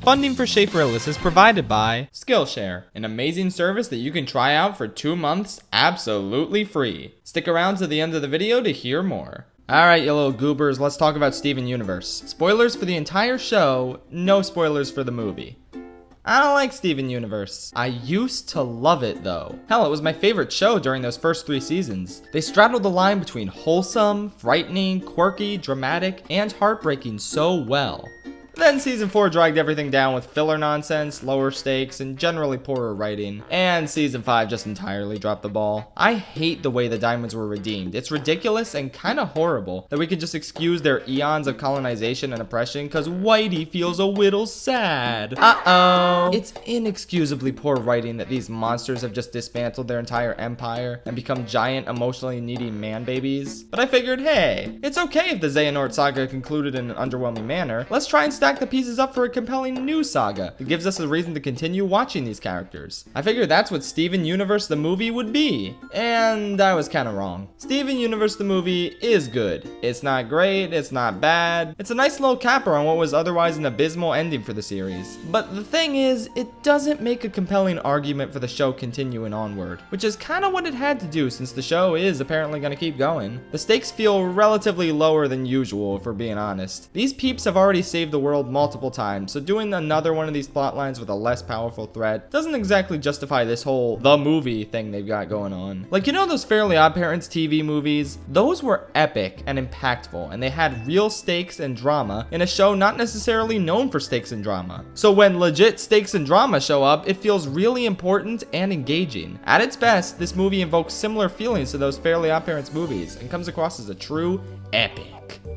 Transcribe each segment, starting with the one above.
Funding for Schaffrillas is provided by Skillshare, an amazing service that you can try out for 2 months absolutely free. Stick around to the end of the video to hear more. Alright, you little goobers, let's talk about Steven Universe. Spoilers for the entire show, no spoilers for the movie. I don't like Steven Universe. I used to love it though. Hell, it was my favorite show during those first 3 seasons. They straddled the line between wholesome, frightening, quirky, dramatic, and heartbreaking so well. Then season 4 dragged everything down with filler nonsense, lower stakes, and generally poorer writing. And season 5 just entirely dropped the ball. I hate the way the diamonds were redeemed. It's ridiculous and kinda horrible that we could just excuse their eons of colonization and oppression cause Whitey feels a whittle sad. Uh-oh. It's inexcusably poor writing that these monsters have just dismantled their entire empire and become giant, emotionally needy man babies. But I figured, hey, it's okay if the Xehanort saga concluded in an underwhelming manner. Let's try and stack the pieces up for a compelling new saga that gives us a reason to continue watching these characters. I figured that's what Steven Universe the movie would be, and I was kinda wrong. Steven Universe the movie is good. It's not great, it's not bad. It's a nice little capper on what was otherwise an abysmal ending for the series. But the thing is, it doesn't make a compelling argument for the show continuing onward, which is kinda what it had to do since the show is apparently gonna keep going. The stakes feel relatively lower than usual, if we're being honest. These peeps have already saved the world multiple times, so doing another one of these plot lines with a less powerful threat doesn't exactly justify this whole the movie thing they've got going on. Like, you know those Fairly OddParents TV movies? Those were epic and impactful, and they had real stakes and drama in a show not necessarily known for stakes and drama. So when legit stakes and drama show up, it feels really important and engaging. At its best, this movie invokes similar feelings to those Fairly OddParents movies and comes across as a true epic.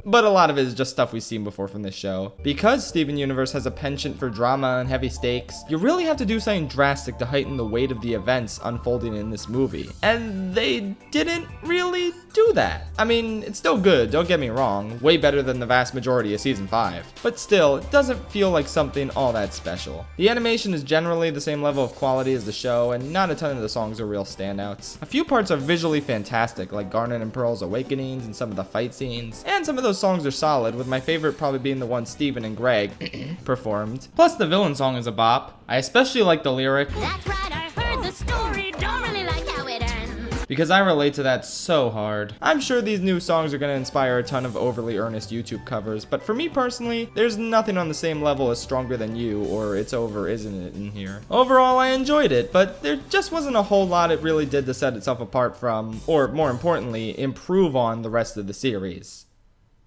But a lot of it is just stuff we've seen before from this show. Because Steven Universe has a penchant for drama and heavy stakes, you really have to do something drastic to heighten the weight of the events unfolding in this movie. And they didn't really do that. I mean, it's still good, don't get me wrong, way better than the vast majority of season 5. But still, it doesn't feel like something all that special. The animation is generally the same level of quality as the show, and not a ton of the songs are real standouts. A few parts are visually fantastic, like Garnet and Pearl's Awakenings and some of the fight scenes, and some of those songs are solid, with my favorite probably being the one Steven and Greg performed. Plus the villain song is a bop. I especially like the lyric, "That's right, I heard the story, don't really like how it ends," because I relate to that so hard. I'm sure these new songs are gonna inspire a ton of overly earnest YouTube covers, but for me personally, there's nothing on the same level as Stronger Than You or It's Over, Isn't It in here. Overall, I enjoyed it, but there just wasn't a whole lot it really did to set itself apart from, or more importantly, improve on the rest of the series.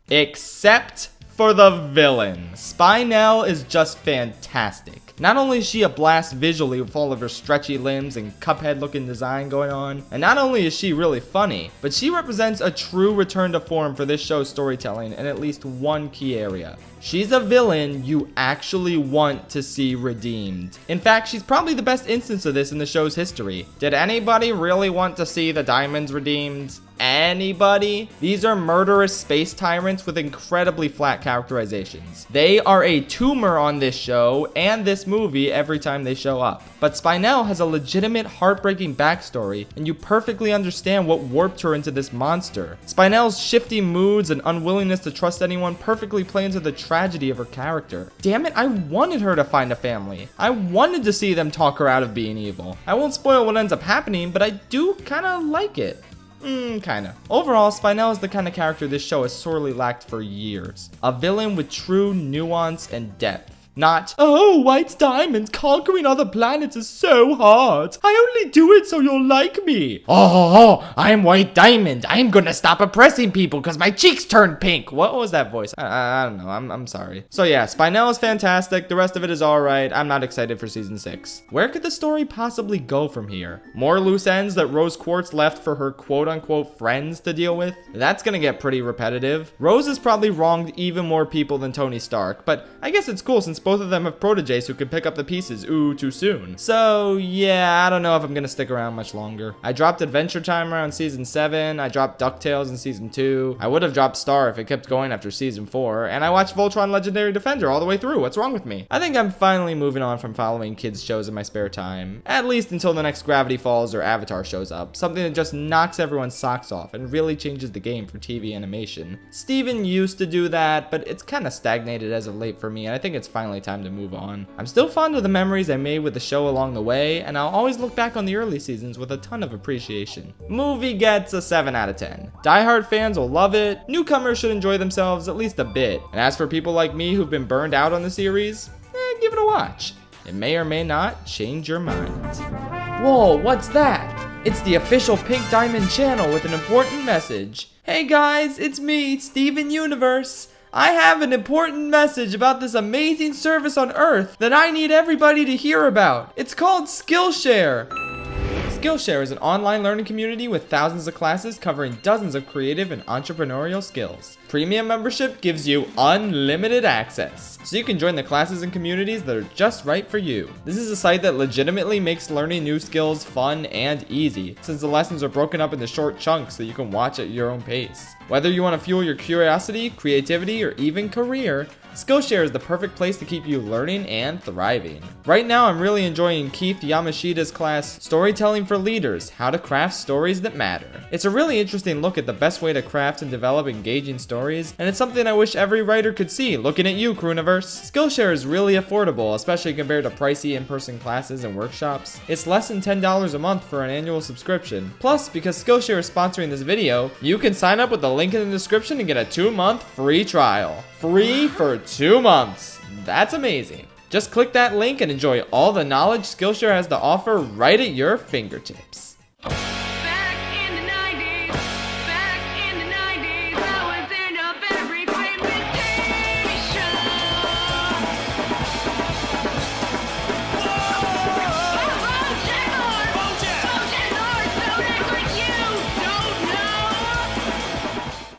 Except for the villain. Spinel is just fantastic. Not only is she a blast visually with all of her stretchy limbs and Cuphead looking design going on, and not only is she really funny, but she represents a true return to form for this show's storytelling in at least one key area. She's a villain you actually want to see redeemed. In fact, she's probably the best instance of this in the show's history. Did anybody really want to see the diamonds redeemed? Anybody? These are murderous space tyrants with incredibly flat characterizations. They are a tumor on this show and this movie every time they show up. But Spinel has a legitimate heartbreaking backstory, and you perfectly understand what warped her into this monster. Spinel's shifty moods and unwillingness to trust anyone perfectly play into the tragedy of her character. Damn it, I wanted her to find a family. I wanted to see them talk her out of being evil. I won't spoil what ends up happening, but I do kinda like it. Kinda. Overall, Spinel is the kind of character this show has sorely lacked for years. A villain with true nuance and depth. Not, oh, white diamonds conquering other planets is so hard. I only do it so you'll like me. Oh, I'm White Diamond. I'm gonna stop oppressing people because my cheeks turned pink. What was that voice? I don't know. I'm sorry. So yeah, Spinel is fantastic. The rest of it is alright. I'm not excited for season 6. Where could the story possibly go from here? More loose ends that Rose Quartz left for her quote-unquote friends to deal with? That's gonna get pretty repetitive. Rose has probably wronged even more people than Tony Stark, but I guess it's cool since both of them have proteges who can pick up the pieces too soon. So yeah, I don't know if I'm gonna stick around much longer. I dropped Adventure Time around season 7, I dropped DuckTales in season 2, I would have dropped Star if it kept going after season 4, and I watched Voltron Legendary Defender all the way through. What's wrong with me? I think I'm finally moving on from following kids shows in my spare time, at least until the next Gravity Falls or Avatar shows up, something that just knocks everyone's socks off and really changes the game for TV animation. Steven used to do that, but it's kind of stagnated as of late for me, and I think it's finally finally time to move on. I'm still fond of the memories I made with the show along the way, and I'll always look back on the early seasons with a ton of appreciation. Movie gets a 7 out of 10. Die-hard fans will love it, newcomers should enjoy themselves at least a bit, and as for people like me who've been burned out on the series, give it a watch. It may or may not change your mind. Whoa, what's that? It's the official Pink Diamond channel with an important message. Hey guys, it's me, Steven Universe. I have an important message about this amazing service on Earth that I need everybody to hear about. It's called Skillshare. Skillshare is an online learning community with thousands of classes covering dozens of creative and entrepreneurial skills. Premium membership gives you unlimited access, so you can join the classes and communities that are just right for you. This is a site that legitimately makes learning new skills fun and easy, since the lessons are broken up into short chunks that you can watch at your own pace. Whether you want to fuel your curiosity, creativity, or even career, Skillshare is the perfect place to keep you learning and thriving. Right now, I'm really enjoying Keith Yamashita's class, Storytelling for Leaders, How to Craft Stories That Matter. It's a really interesting look at the best way to craft and develop engaging stories, and it's something I wish every writer could see. Looking at you, Crooniverse. Skillshare is really affordable, especially compared to pricey in-person classes and workshops. It's less than $10 a month for an annual subscription. Plus, because Skillshare is sponsoring this video, you can sign up with the link in the description and get a 2-month free trial. Free for 2 months. That's amazing. Just click that link and enjoy all the knowledge Skillshare has to offer right at your fingertips.